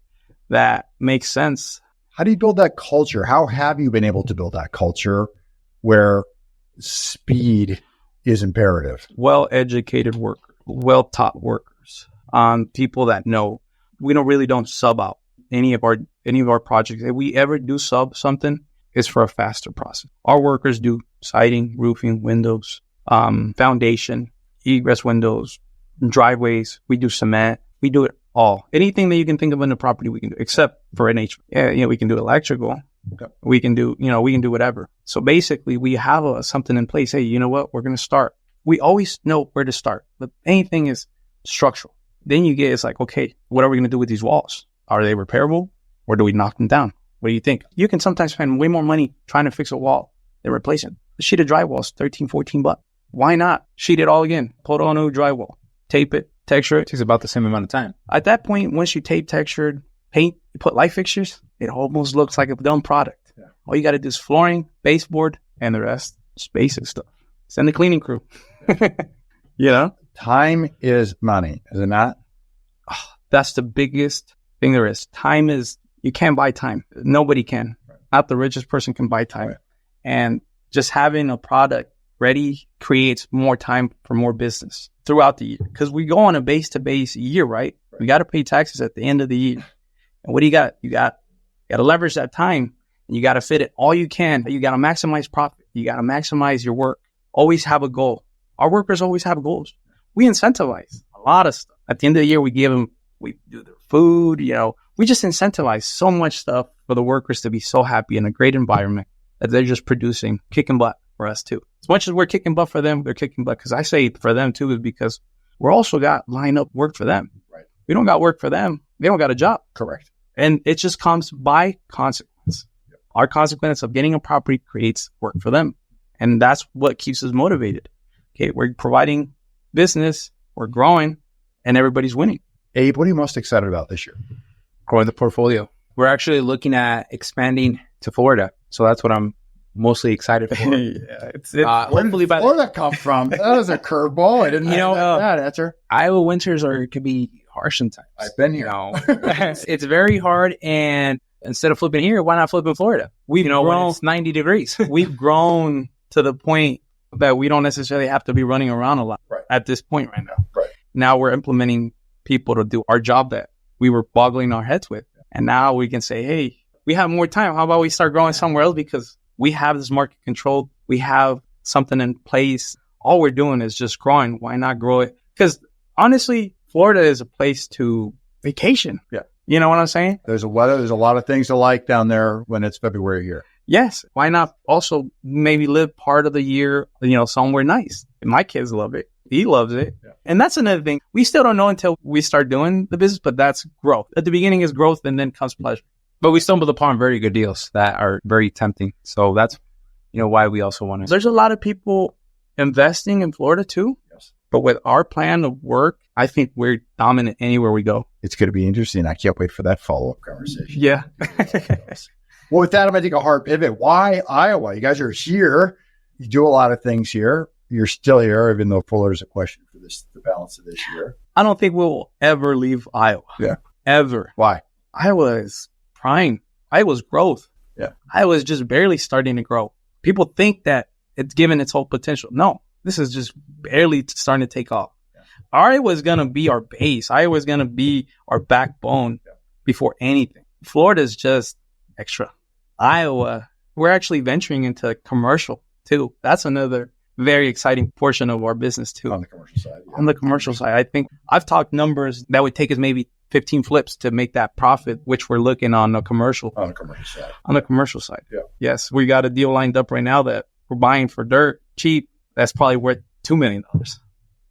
Speaker 1: that makes sense.
Speaker 3: How do you build that culture? How have you been able to build that culture where speed is imperative?
Speaker 1: Well-educated workers, well-taught workers, people that know. We don't sub out any of our projects. If we ever do sub something, it's for a faster process. Our workers do siding, roofing, windows, foundation, egress windows, driveways. We do cement. We do it all. Anything that you can think of in the property, we can do, except for NH. Yeah, we can do electrical. Okay. We can do whatever. So basically, we have something in place. Hey, you know what? We're going to start. We always know where to start, but anything is structural. Then it's like, okay, what are we going to do with these walls? Are they repairable, or do we knock them down? What do you think? You can sometimes spend way more money trying to fix a wall than replacing it. A sheet of drywall is $13, $14. Why not sheet it all again? Put on new drywall, tape it, texture it.
Speaker 4: It takes about the same amount of time.
Speaker 1: At that point, once you tape, textured, paint, you put light fixtures, it almost looks like a done product. Yeah. All you got to do is flooring, baseboard, and the rest is basic stuff. Send the cleaning crew.
Speaker 3: Time is money, is it not?
Speaker 1: Oh, that's the biggest thing there is. Time is, you can't buy time. Nobody can. Right. Not the richest person can buy time. Right. And just having a product ready creates more time for more business throughout the year. Because we go on a base-to-base year, right? We got to pay taxes at the end of the year. And what do you got? You got to leverage that time, and you got to fit it all you can. You got to maximize profit. You got to maximize your work. Always have a goal. Our workers always have goals. We incentivize a lot of stuff. At the end of the year, we do their food, we just incentivize so much stuff for the workers to be so happy in a great environment that they're just producing, kicking butt for us too. As much as we're kicking butt for them, they're kicking butt. Because I say for them too is because we're also got line up work for them. Right. We don't got work for them. They don't got a job.
Speaker 3: Correct.
Speaker 1: And it just comes by consequence. Yep. Our consequence of getting a property creates work for them. And that's what keeps us motivated. Okay, we're providing business, we're growing, and everybody's winning.
Speaker 3: Abe, what are you most excited about this year?
Speaker 4: Growing the portfolio. We're actually looking at expanding to Florida. So that's what I'm mostly excited for.
Speaker 3: Where did Florida come from? That was a curveball. I didn't know that answer.
Speaker 4: Iowa winters can be harsh sometimes.
Speaker 3: I've been here.
Speaker 4: It's very hard. And instead of flipping here, why not flip in Florida? We've grown, when it's 90 degrees.
Speaker 1: We've grown to the point that we don't necessarily have to be running around a lot at this point right now.
Speaker 3: Right.
Speaker 1: Now we're implementing people to do our job that we were boggling our heads with. And now we can say, hey, we have more time. How about we start growing somewhere else? Because we have this market controlled. We have something in place. All we're doing is just growing. Why not grow it? Because honestly, Florida is a place to vacation. Yeah. You know what I'm saying?
Speaker 3: There's a weather. There's a lot of things to like down there when it's February here.
Speaker 1: Yes. Why not also maybe live part of the year, somewhere nice? My kids love it. He loves it. Yeah. And that's another thing. We still don't know until we start doing the business, but that's growth. At the beginning is growth, and then comes pleasure.
Speaker 4: But we stumbled upon very good deals that are very tempting. So that's, why we also want to.
Speaker 1: There's a lot of people investing in Florida too. Yes. But with our plan of work, I think we're dominant anywhere we go.
Speaker 3: It's going to be interesting. I can't wait for that follow-up conversation.
Speaker 1: Yeah.
Speaker 3: Well, with that, I'm going to take a hard pivot. Why Iowa? You guys are here. You do a lot of things here. You're still here, even though Fuller's a question for the balance of this year.
Speaker 1: I don't think we'll ever leave Iowa.
Speaker 3: Yeah.
Speaker 1: Ever.
Speaker 3: Why?
Speaker 1: Iowa is prime. Iowa's growth. Yeah. Iowa's just barely starting to grow. People think that it's given its whole potential. No, this is just barely starting to take off. Yeah. Iowa's going to be our base. Iowa's going to be our backbone before anything. Florida's just extra. Iowa, we're actually venturing into commercial too. That's another very exciting portion of our business too.
Speaker 3: On the commercial side. Yeah.
Speaker 1: On the commercial side, I think I've talked numbers that would take us maybe 15 flips to make that profit, which we're looking on the commercial.
Speaker 3: On the commercial side.
Speaker 1: On the commercial side.
Speaker 3: Yeah.
Speaker 1: Yes, we got a deal lined up right now that we're buying for dirt cheap. That's probably worth $2 million,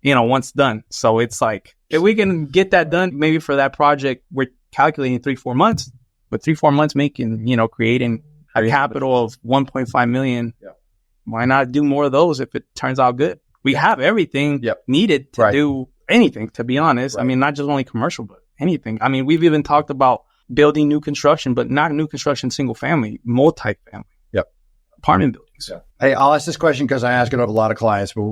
Speaker 1: once done. So it's like, if we can get that done, maybe for that project, we're calculating 3-4 months, but 3-4 months making, creating a capital of 1.5 million.
Speaker 3: Yeah.
Speaker 1: Why not do more of those if it turns out good? We have everything needed to do anything, to be honest.
Speaker 3: Right.
Speaker 1: I mean, not just only commercial, but anything. I mean, we've even talked about building new construction, but not new construction, single family, multi-family.
Speaker 3: Yep.
Speaker 1: Apartment buildings.
Speaker 3: Yeah. Hey, I'll ask this question because I ask it of a lot of clients, but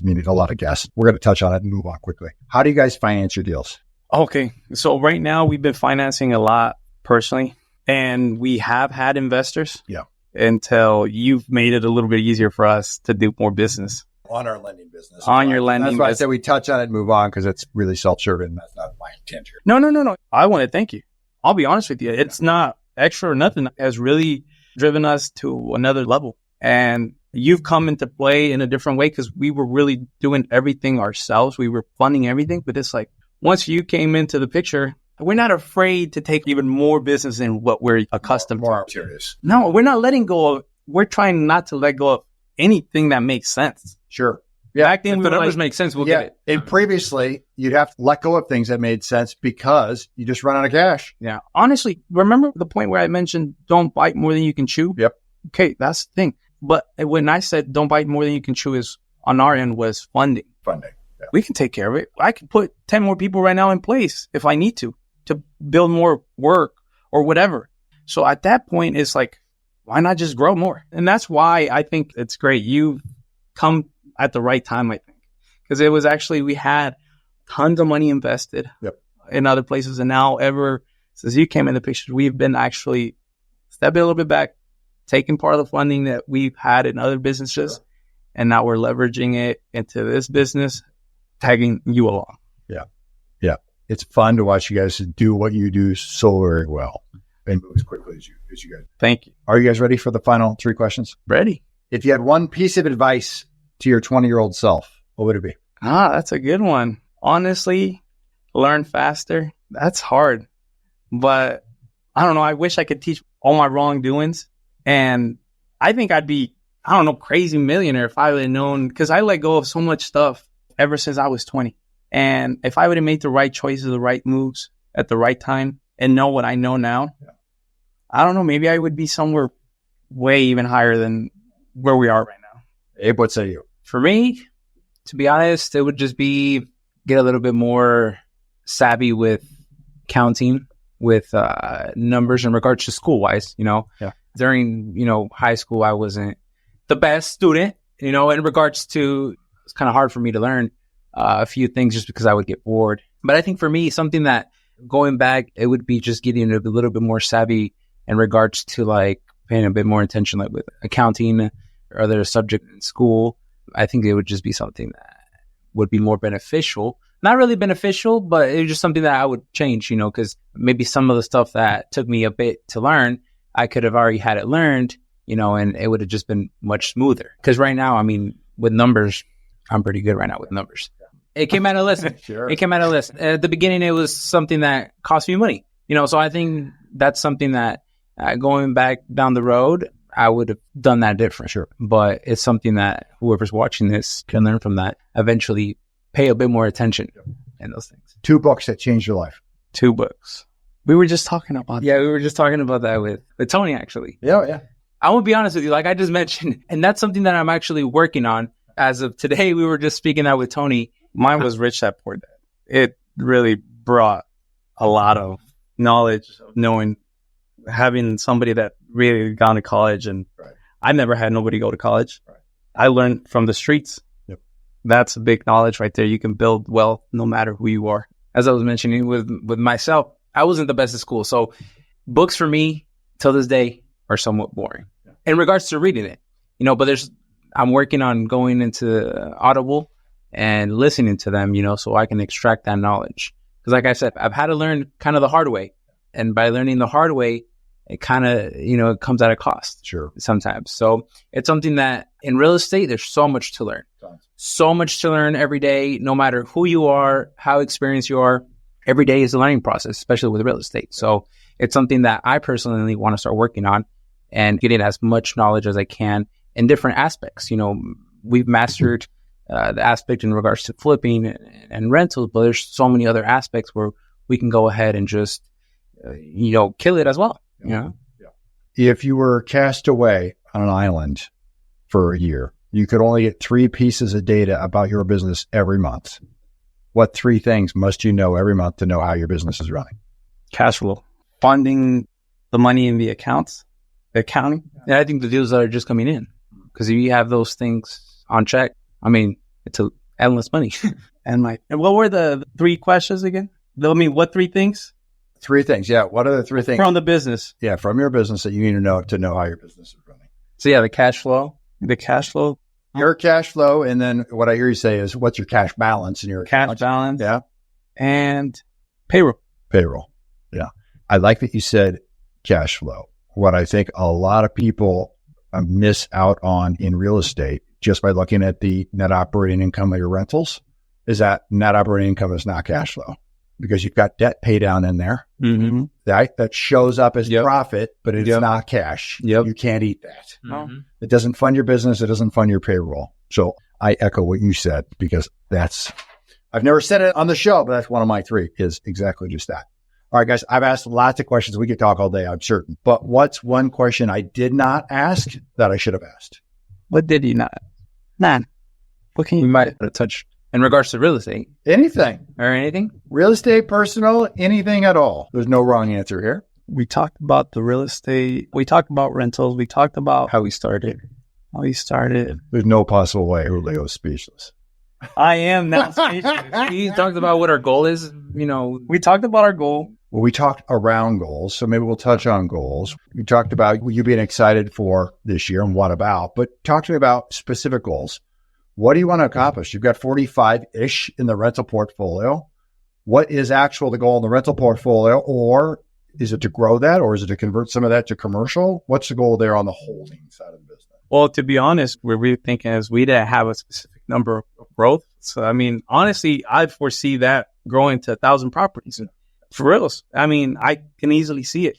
Speaker 3: meaning a lot of guests. We're going to touch on it and move on quickly. How do you guys finance your deals?
Speaker 1: Okay. So right now we've been financing a lot personally, and we have had investors.
Speaker 3: Yeah.
Speaker 1: Until you've made it a little bit easier for us to do more business.
Speaker 3: On our lending business.
Speaker 1: On your lending
Speaker 3: business. That's why I
Speaker 1: business.
Speaker 3: said we touch on it and move on because it's really self-serving. That's not my intent here.
Speaker 1: No. I want to thank you. I'll be honest with you. It's not extra or nothing. It has really driven us to another level. And you've come into play in a different way because we were really doing everything ourselves. We were funding everything. But it's like, once you came into the picture, we're not afraid to take even more business than what we're accustomed
Speaker 3: More
Speaker 1: to.
Speaker 3: serious.
Speaker 1: No, we're not letting go of, we're trying not to let go of anything that makes sense.
Speaker 3: Sure.
Speaker 1: Yeah. Back then,
Speaker 4: If
Speaker 1: we
Speaker 4: the
Speaker 1: were
Speaker 4: numbers
Speaker 1: like,
Speaker 4: make sense, we'll get it.
Speaker 3: And previously, you'd have to let go of things that made sense because you just run out of cash.
Speaker 1: yeah. Honestly, remember the point where I mentioned don't bite more than you can chew?
Speaker 3: Yep.
Speaker 1: Okay, that's the thing. But when I said don't bite more than you can chew is on our end was funding.
Speaker 3: Funding. Yeah.
Speaker 1: We can take care of it. I can put 10 more people right now in place if I need to build more work or whatever. So at that point, it's like, why not just grow more? And that's why I think it's great. You've come at the right time, I think, because it was actually, we had tons of money invested in other places. And now ever since you came in the picture, we've been actually stepping a little bit back, taking part of the funding that we've had in other businesses. Sure. And now we're leveraging it into this business, tagging you along.
Speaker 3: Yeah. Yeah. It's fun to watch you guys do what you do so very well and move as quickly as you guys.
Speaker 1: Thank you.
Speaker 3: Are you guys ready for the final 3 questions?
Speaker 1: Ready.
Speaker 3: If you had one piece of advice to your 20-year-old self, what would it be?
Speaker 1: That's a good one. Honestly, learn faster. That's hard. But I don't know. I wish I could teach all my wrongdoings. And I think I'd be, crazy millionaire if I would have known, because I let go of so much stuff ever since I was 20. And if I would have made the right choices, the right moves at the right time and know what I know now, I don't know, maybe I would be somewhere way even higher than where we are right now.
Speaker 3: Abe, what say you?
Speaker 4: For me, to be honest, it would just be get a little bit more savvy with counting, with numbers in regards to school-wise, During, high school, I wasn't the best student, in regards to, it's kind of hard for me to learn a few things just because I would get bored. But I think for me, something that going back, it would be just getting a little bit more savvy in regards to like paying a bit more attention like with accounting or other subject in school. I think it would just be something that would be more beneficial. Not really beneficial, but it was just something that I would change, because maybe some of the stuff that took me a bit to learn, I could have already had it learned, and it would have just been much smoother. Because right now, with numbers, I'm pretty good right now with numbers. It came out of a list.
Speaker 3: Sure.
Speaker 4: It came out of a list. At the beginning, it was something that cost me money, so I think that's something that going back down the road, I would have done that different.
Speaker 3: Sure.
Speaker 4: But it's something that whoever's watching this can learn from that. Eventually pay a bit more attention in those things.
Speaker 3: 2 books that changed your life.
Speaker 1: 2 books. We were just talking about
Speaker 4: Yeah, we were just talking about that with Tony, actually.
Speaker 3: Yeah.
Speaker 4: I won't be honest with you, like I just mentioned, and that's something that I'm actually working on. As of today, we were just speaking that with Tony.
Speaker 1: Mine was Rich Dad Poor Dad. It really brought a lot of knowledge of knowing, having somebody that really gone to college, and I never had nobody go to college. Right. I learned from the streets. Yep. That's a big knowledge right there. You can build wealth no matter who you are.
Speaker 4: As I was mentioning with myself, I wasn't the best at school. So books for me till this day are somewhat boring in regards to reading it, but I'm working on going into Audible and listening to them, so I can extract that knowledge. Because like I said, I've had to learn kind of the hard way. And by learning the hard way, it kind of, it comes at a cost.
Speaker 3: Sure.
Speaker 4: Sometimes. So it's something that in real estate, there's so much to learn. So much to learn every day, no matter who you are, how experienced you are. every day is a learning process, especially with real estate. So it's something that I personally want to start working on and getting as much knowledge as I can in different aspects. We've mastered the aspect in regards to flipping and rentals, but there's so many other aspects where we can go ahead and just, kill it as well.
Speaker 3: If you were cast away on an island for a year, you could only get 3 pieces of data about your business every month. What 3 things must you know every month to know how your business is running?
Speaker 1: Cash flow, funding, the money in the accounts, the accounting.
Speaker 4: And I think the deals that are just coming in, because if you have those things on check, it's endless money.
Speaker 1: And what were the 3 questions again? What 3 things?
Speaker 3: 3 things. Yeah. What are the 3 things
Speaker 1: from the business?
Speaker 3: Yeah, from your business that you need to know how your business is running.
Speaker 4: So yeah, the cash flow,
Speaker 3: your cash flow, and then what I hear you say is, what's your cash balance in your
Speaker 1: cash balance?
Speaker 3: Yeah,
Speaker 1: and payroll.
Speaker 3: Yeah, I like that you said cash flow. What I think a lot of people miss out on in real estate, just by looking at the net operating income of your rentals, is that net operating income is not cash flow, because you've got debt pay down in there.
Speaker 1: Mm-hmm.
Speaker 3: That shows up as profit, but it's not cash. You can't eat that.
Speaker 1: Mm-hmm.
Speaker 3: It doesn't fund your business. It doesn't fund your payroll. So I echo what you said, because I've never said it on the show, but that's one of my 3 is exactly just that. All right, guys, I've asked lots of questions. We could talk all day, I'm certain. But what's one question I did not ask that I should have asked?
Speaker 1: What did you not? None. What can you?
Speaker 4: We might have touched in regards to real estate.
Speaker 3: Anything.
Speaker 4: Or anything?
Speaker 3: Real estate, personal, anything at all. There's no wrong answer here.
Speaker 1: We talked about the real estate. We talked about rentals. We talked about
Speaker 4: how we started.
Speaker 3: There's no possible way Julio is speechless.
Speaker 1: I am now speechless.
Speaker 4: He talked about what our goal is.
Speaker 1: We talked about our goal.
Speaker 3: Well, we talked around goals, so maybe we'll touch on goals. We talked about you being excited for this year and what about, but talk to me about specific goals. What do you want to accomplish? You've got 45-ish in the rental portfolio. What is the goal in the rental portfolio? Or is it to grow that, or is it to convert some of that to commercial? What's the goal there on the holding side of the business?
Speaker 1: Well, to be honest, what we're thinking is we didn't have a specific number of growth. So, honestly, I foresee that growing to 1,000 properties. For reals. I can easily see it.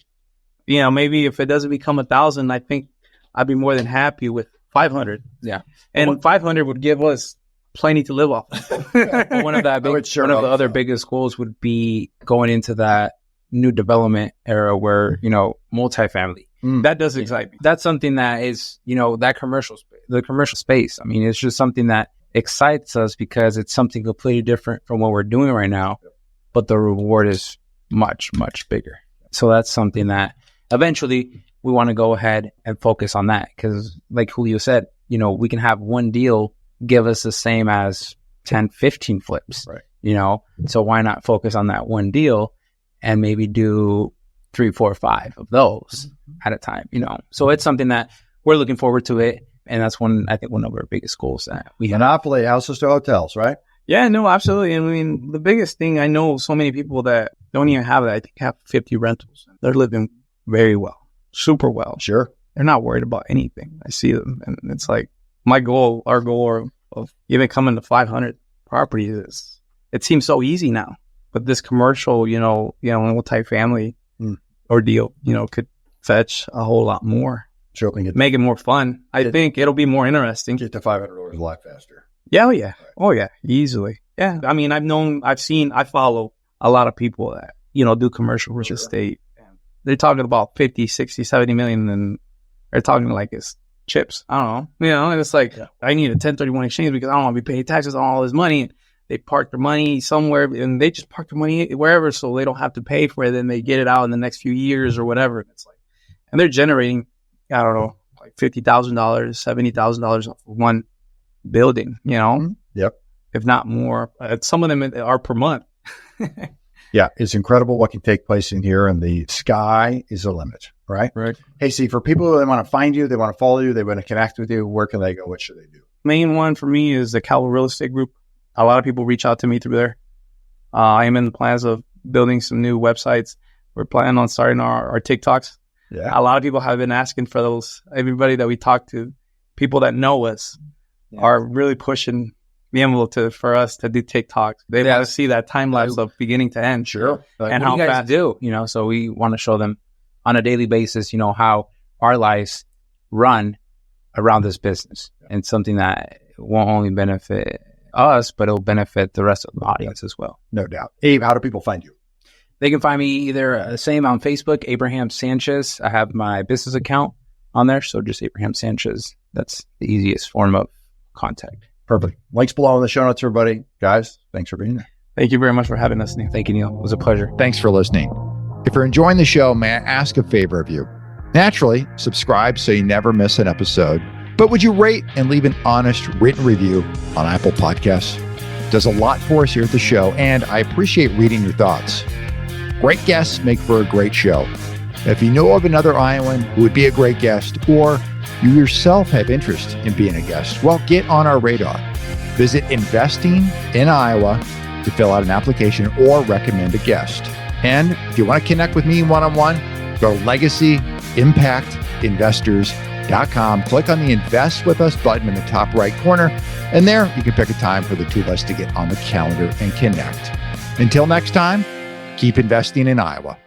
Speaker 1: Maybe if it doesn't become 1,000, I think I'd be more than happy with 500.
Speaker 4: Yeah.
Speaker 1: And 500 would give us plenty to live off.
Speaker 4: One of the other biggest goals would be going into that new development era where, multifamily.
Speaker 1: That does excite me.
Speaker 4: That's something that is, the commercial space. It's just something that excites us because it's something completely different from what we're doing right now, but the reward is much, much bigger. So that's something that eventually we want to go ahead and focus on that. Because like Julio said, we can have one deal give us the same as 10, 15 flips,
Speaker 3: right?
Speaker 4: So why not focus on that one deal and maybe do 3, 4, 5 of those at a time, So it's something that we're looking forward to it. And that's one of our biggest goals that we have.
Speaker 3: Monopoly, houses to hotels, right?
Speaker 1: Yeah, no, absolutely. The biggest thing, I know so many people that don't even have that. I think have 50 rentals. They're living very well, super well.
Speaker 3: Sure.
Speaker 1: They're not worried about anything. I see them. And it's like our goal of even coming to 500 properties it seems so easy now. But this commercial, multi-family ordeal, could fetch a whole lot more.
Speaker 3: Sure,
Speaker 1: make it more fun. I think it'll be more interesting.
Speaker 3: Get to $500 a lot faster.
Speaker 1: Yeah, easily. Yeah, I follow a lot of people that, do commercial real estate. They're talking about 50, 60, 70 million, and they're talking like it's chips. I don't know, and it's like, I need a 1031 exchange because I don't want to be paying taxes on all this money. They park their money somewhere and they just park their money wherever so they don't have to pay for it. Then they get it out in the next few years or whatever. It's like, and they're generating, I don't know, like $50,000, $70,000 off of one building,
Speaker 3: Yep.
Speaker 1: If not more. Some of them are per month.
Speaker 3: Yeah, it's incredible what can take place in here, and the sky is the limit, right?
Speaker 1: Right.
Speaker 3: Hey, see, for people who want to find you, they want to follow you, they want to connect with you, where can they go? What should they do?
Speaker 1: Main one for me is the Calvo Real Estate Group. A lot of people reach out to me through there. I am in the plans of building some new websites. We're planning on starting our TikToks.
Speaker 3: Yeah.
Speaker 1: A lot of people have been asking for those. Everybody that we talk to, people that know us, are really pushing the envelope for us to do TikToks. They want to see that time lapse of beginning to end.
Speaker 3: Sure.
Speaker 4: Like,
Speaker 1: and
Speaker 4: what
Speaker 1: how
Speaker 4: do you guys
Speaker 1: fast
Speaker 4: do? So we want to show them on a daily basis, how our lives run around this business, and something that won't only benefit us, but it'll benefit the rest of the audience as well.
Speaker 3: No doubt. Abe, how do people find you?
Speaker 4: They can find me either same on Facebook, Abraham Sanchez. I have my business account on there, so just Abraham Sanchez. That's the easiest form of contact.
Speaker 3: Perfect. Links below in the show notes, everybody. Guys, thanks for being there.
Speaker 1: Thank you very much for having us, Neil.
Speaker 4: Thank you, Neil. It was a pleasure.
Speaker 7: Thanks for listening. If you're enjoying the show, may I ask a favor of you? Naturally, subscribe so you never miss an episode. But would you rate and leave an honest written review on Apple Podcasts? It does a lot for us here at the show, and I appreciate reading your thoughts. Great guests make for a great show. If you know of another Iowan who would be a great guest, or you yourself have interest in being a guest, well, get on our radar. Visit Investing in Iowa to fill out an application or recommend a guest. And if you want to connect with me one-on-one, go to LegacyImpactInvestors.com. Click on the Invest With Us button in the top right corner, and there you can pick a time for the two of us to get on the calendar and connect. Until next time, keep investing in Iowa.